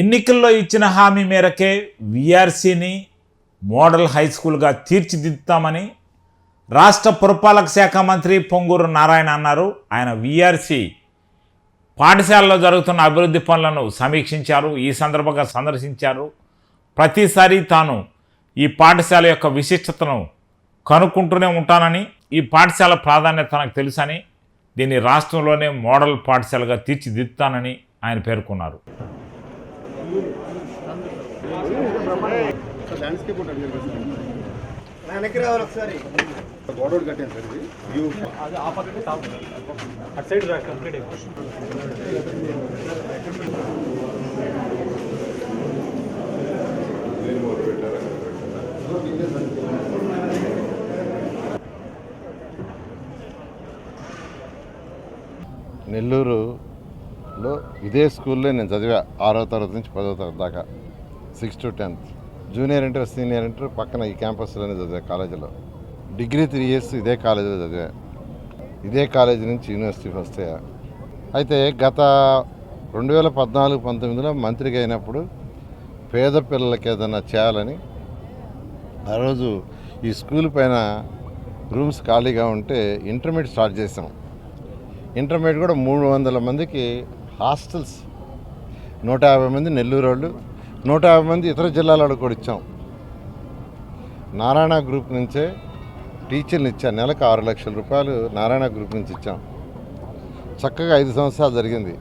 ఎన్నికల్లో ఇచ్చిన హామీ మేరకే విఆర్సీని మోడల్ హై స్కూల్గా తీర్చిదిద్దుతామని రాష్ట్ర పురపాలక శాఖ మంత్రి పొంగూరు నారాయణ అన్నారు. ఆయన విఆర్సీ పాఠశాలలో జరుగుతున్న అభివృద్ధి పనులను సమీక్షించారు. ఈ సందర్భంగా సందర్శించారు. ప్రతిసారి తాను ఈ పాఠశాల యొక్క విశిష్టతను కనుక్కుంటూనే ఉంటానని, ఈ పాఠశాల ప్రాధాన్యత తనకు తెలుసని, దీన్ని రాష్ట్రంలోనే మోడల్ పాఠశాలగా తీర్చిదిద్దుతానని ఆయన పేర్కొన్నారు. నెల్లూరులో ఇదే స్కూల్లో నేను చదివా 6వ తరగతి నుంచి 10వ తరగతి దాకా, 6th to 10th. Junior inter senior inter పక్కన ఈ క్యాంపస్లోనే చదివా కాలేజీలో. డిగ్రీ 3 years ఇదే కాలేజీలో చదివా. ఇదే కాలేజీ నుంచి యూనివర్సిటీ ఫస్ట్ అయ్యా. అయితే గత 2014-19లో మంత్రిగా అయినప్పుడు పేద పిల్లలకి ఏదైనా చేయాలని ఆ రోజు ఈ స్కూల్ పైన రూమ్స్ ఖాళీగా ఉంటే ఇంటర్మీడియట్ స్టార్ట్ చేసాం. ఇంటర్మీడియట్ కూడా 300 మందికి హాస్టల్స్, 150 మంది నెల్లూరు వాళ్ళు, 150 మంది ఇతర జిల్లాల వాళ్ళు కూడా ఇచ్చాం. నారాయణ గ్రూప్ నుంచే టీచర్లు ఇచ్చాం. నెలకు 6 లక్షల రూపాయలు నారాయణ గ్రూప్ నుంచి ఇచ్చాం. చక్కగా 5 సంవత్సరాలు జరిగింది.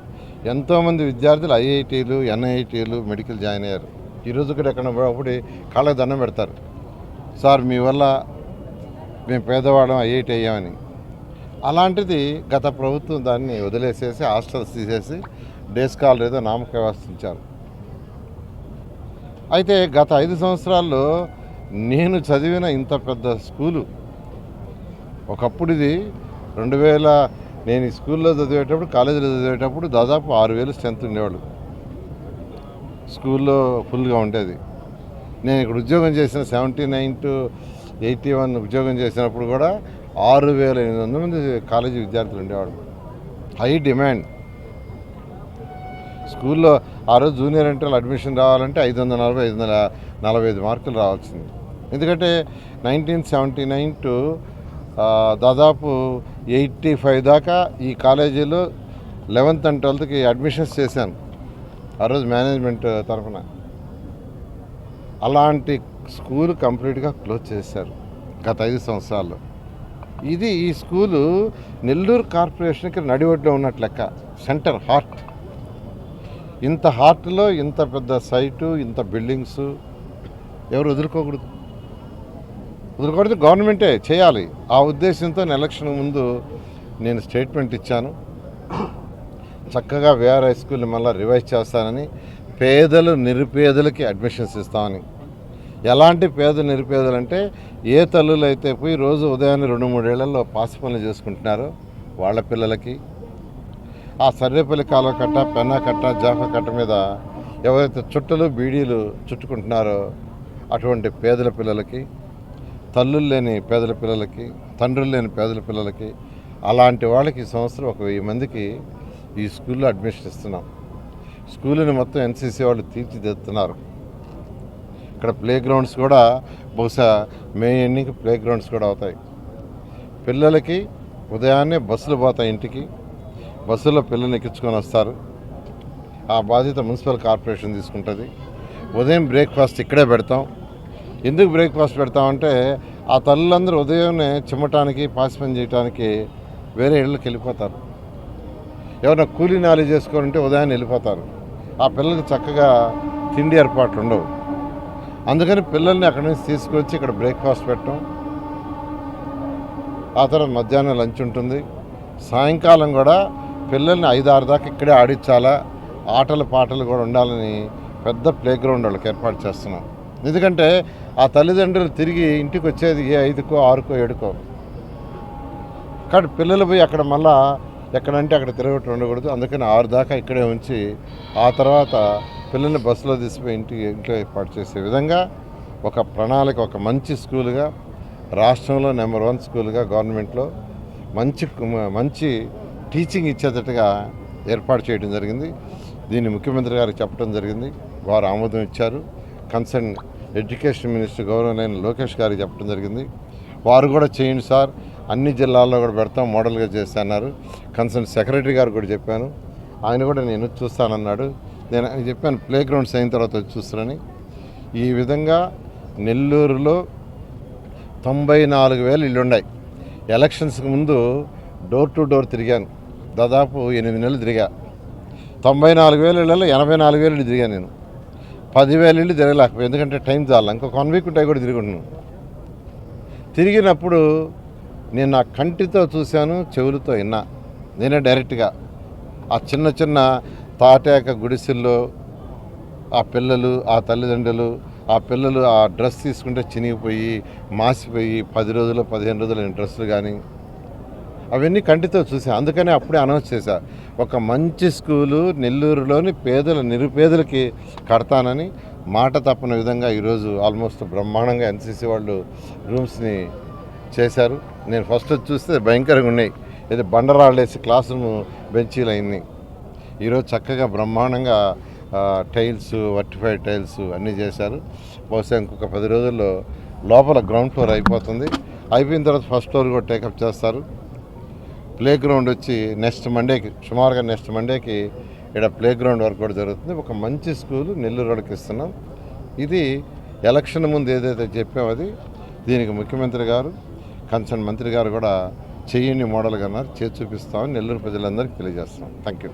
ఎంతోమంది విద్యార్థులు ఐఐటీలు, ఎన్ఐటీలు, మెడికల్ జాయిన్ అయ్యారు. ఈరోజు కూడా ఎక్కడ అప్పుడు కాళ్ళకి దండం పెడతారు, సార్ మీ వల్ల మేము పేదవాళ్ళం ఐఐటీ అయ్యామని. అలాంటిది గత ప్రభుత్వం దాన్ని వదిలేసేసి హాస్టల్స్ తీసేసి డే స్కాలర్ ఏదో నామక వ్యవస్థ ఇచ్చారు. అయితే గత 5 సంవత్సరాల్లో నేను చదివిన ఇంత పెద్ద స్కూలు, ఒకప్పుడు ఇది 2000 నేను ఈ స్కూల్లో చదివేటప్పుడు, కాలేజీలో చదివేటప్పుడు దాదాపు 6000 స్ట్రెంత్ ఉండేవాళ్ళు. స్కూల్లో ఫుల్గా ఉండేది. నేను ఇక్కడ ఉద్యోగం చేసిన 79 to 81 ఉద్యోగం చేసినప్పుడు కూడా 6800 మంది కాలేజీ విద్యార్థులు ఉండేవాళ్ళు. High demand. స్కూల్లో ఆ రోజు జూనియర్ ఇంటర్లో అడ్మిషన్ రావాలంటే 540, 545 మార్కులు రావాల్సింది. ఎందుకంటే 1979 to దాదాపు 85 దాకా ఈ కాలేజీలో 11th and 12th అడ్మిషన్స్ చేశాను ఆ రోజు మేనేజ్మెంట్ తరఫున. అలాంటి స్కూల్ కంప్లీట్గా క్లోజ్ చేశారు గత 5 సంవత్సరాల్లో. ఇది ఈ స్కూలు నెల్లూరు కార్పొరేషన్కి నడివడ్లో ఉన్నట్టు లెక్క. Centre heart. ఇంత హార్ట్లో ఇంత పెద్ద సైటు, ఇంత బిల్డింగ్స్ ఎవరు వదులుకోకూడదు. గవర్నమెంటే చేయాలి. ఆ ఉద్దేశంతో ఎలక్షన్ ముందు నేను స్టేట్మెంట్ ఇచ్చాను, చక్కగా విఆర్ హై స్కూల్ని మళ్ళీ రివైజ్ చేస్తానని, పేదలు నిరుపేదలకి అడ్మిషన్స్ ఇస్తామని. ఎలాంటి పేద నిరుపేదలు అంటే ఏ తల్లులు అయితే పోయి రోజు ఉదయాన్నే 2-3 ఏళ్లలో పాసి పనులు చేసుకుంటున్నారో వాళ్ళ పిల్లలకి, ఆ సర్వేపల్లి కాలువ కట్ట, పెన్నా కట్ట, జాఫా కట్ట మీద ఎవరైతే చుట్టలు బీడీలు చుట్టుకుంటున్నారో అటువంటి పేదల పిల్లలకి, తల్లులు లేని పేదల పిల్లలకి, తండ్రులు లేని పేదల పిల్లలకి, అలాంటి వాళ్ళకి ఈ సంవత్సరం 1000 మందికి ఈ స్కూల్లో అడ్మిషన్ ఇస్తున్నాం. స్కూల్ని మొత్తం ఎన్సీసీ వాళ్ళు తీర్చిదిద్దుతున్నారు. ఇక్కడ ప్లే గ్రౌండ్స్ కూడా బహుశా మే ఎండింగ్కి ప్లే గ్రౌండ్స్ కూడా అవుతాయి. పిల్లలకి ఉదయాన్నే బస్సులు పోతాయి ఇంటికి, బస్సుల్లో పిల్లల్ని ఎక్కించుకొని వస్తారు. ఆ బాధ్యత మున్సిపల్ కార్పొరేషన్ తీసుకుంటుంది. ఉదయం బ్రేక్ఫాస్ట్ ఇక్కడే పెడతాం. ఎందుకు బ్రేక్ఫాస్ట్ పెడతామంటే ఆ తల్లులందరూ ఉదయాన్నే చిమ్మటానికి, పాసి పని చేయడానికి వేరే ఇళ్ళకి వెళ్ళిపోతారు. ఎవరైనా కూలీ నాలి చేసుకోవాలంటే ఉదయాన్నే వెళ్ళిపోతారు. ఆ పిల్లలకి చక్కగా తిండి ఏర్పాట్లు ఉండవు. అందుకని పిల్లల్ని అక్కడి నుంచి తీసుకొచ్చి ఇక్కడ బ్రేక్ఫాస్ట్ పెట్టడం, ఆ తర్వాత మధ్యాహ్నం లంచ్ ఉంటుంది. సాయంకాలం కూడా పిల్లల్ని 5-6 దాకా ఇక్కడే ఆడించాలా, ఆటలు పాటలు కూడా ఉండాలని పెద్ద ప్లే గ్రౌండ్ వాళ్ళకి ఏర్పాటు చేస్తున్నాం. ఎందుకంటే ఆ తల్లిదండ్రులు తిరిగి ఇంటికి వచ్చేది 5కో 6కో 7కో. కాబట్టి పిల్లలు పోయి అక్కడ మళ్ళా ఎక్కడంటే అక్కడ తిరగటం ఉండకూడదు. అందుకని 6 దాకా ఇక్కడే ఉంచి ఆ తర్వాత పిల్లల్ని బస్సులో తీసిపోయి ఇంట్లో ఏర్పాటు చేసే విధంగా ఒక ప్రణాళిక, ఒక మంచి స్కూల్గా, రాష్ట్రంలో నెంబర్ 1 స్కూల్గా గవర్నమెంట్లో మంచి టీచింగ్ ఇచ్చేటట్టుగా ఏర్పాటు చేయడం జరిగింది. దీన్ని ముఖ్యమంత్రి గారికి చెప్పడం జరిగింది. వారు ఆమోదం ఇచ్చారు. కన్సర్న్ ఎడ్యుకేషన్ మినిస్టర్ గౌరవనీయులైన లోకేష్ గారికి చెప్పడం జరిగింది. వారు కూడా చేయండి సార్, అన్ని జిల్లాల్లో కూడా పెడతాం, మోడల్గా చేస్తాన్నారు. కన్సర్న్ సెక్రటరీ గారు కూడా చెప్పాను, ఆయన కూడా నేను చూస్తానన్నాడు. నేను ఆయన చెప్పాను ప్లే గ్రౌండ్స్ అయిన తర్వాత వచ్చి చూస్తానని. ఈ విధంగా నెల్లూరులో 94,000 ఇళ్ళు ఉన్నాయి. ఎలక్షన్స్కి ముందు డోర్ టు డోర్ తిరిగాను, దాదాపు 8 నెలలు తిరిగా. 94,000 ఇళ్ళలో 84,000 ఇళ్ళు తిరిగాను నేను. 10,000 ఇళ్ళు తిరగలేకపోయి, ఎందుకంటే టైం చాలా, ఇంకొక 1 వీక్ ఉంటాయి కూడా తిరుగుతున్నాను. తిరిగినప్పుడు నేను నా కంటితో చూశాను, చెవులతో విన్నా. నేనే డైరెక్ట్గా ఆ చిన్న చిన్న తాటాక గుడిసెల్లో ఆ పిల్లలు, ఆ తల్లిదండ్రులు, ఆ పిల్లలు ఆ డ్రెస్ తీసుకుంటే చినిగిపోయి మాసిపోయి 10 రోజులు 15 రోజులు డ్రెస్సులు కానీ అవన్నీ కంటితో చూసా. అందుకనే అప్పుడే అనౌన్స్ చేశా, ఒక మంచి స్కూలు నెల్లూరులోని నిరుపేదలకి కడతానని మాట తప్పని విధంగా ఈరోజు ఆల్మోస్ట్ బ్రహ్మాండంగా ఎన్సీసీ వాళ్ళు రూమ్స్ని చేశారు. నేను ఫస్ట్ వచ్చి చూస్తే భయంకరంగా ఉన్నాయి, ఇది బండరాళ్ళేసి క్లాస్ రూమ్ బెంచీలు అయినాయి. ఈరోజు చక్కగా బ్రహ్మాండంగా టైల్స్, వర్టిఫైడ్ టైల్స్ అన్నీ చేశారు. బహుశా ఇంకొక 10 రోజుల్లో లోపల గ్రౌండ్ ఫ్లోర్ అయిపోతుంది. అయిపోయిన తర్వాత ఫస్ట్ ఫ్లోర్ కూడా టేకప్ చేస్తారు. ప్లే గ్రౌండ్ వచ్చి సుమారుగా నెక్స్ట్ మండేకి ఇక్కడ ప్లే గ్రౌండ్ వర్క్ కూడా జరుగుతుంది. ఒక మంచి స్కూలు నెల్లూరు వాళ్ళకి ఇస్తున్నాం. ఇది ఎలక్షన్ ముందు ఏదైతే చెప్పామో అది, దీనికి ముఖ్యమంత్రి గారు, కన్సర్న్ మంత్రి గారు కూడా చెయ్యండి మోడల్గా అన్నారు. చేసి చూపిస్తామని నెల్లూరు ప్రజలందరికీ తెలియజేస్తాం. Thank you.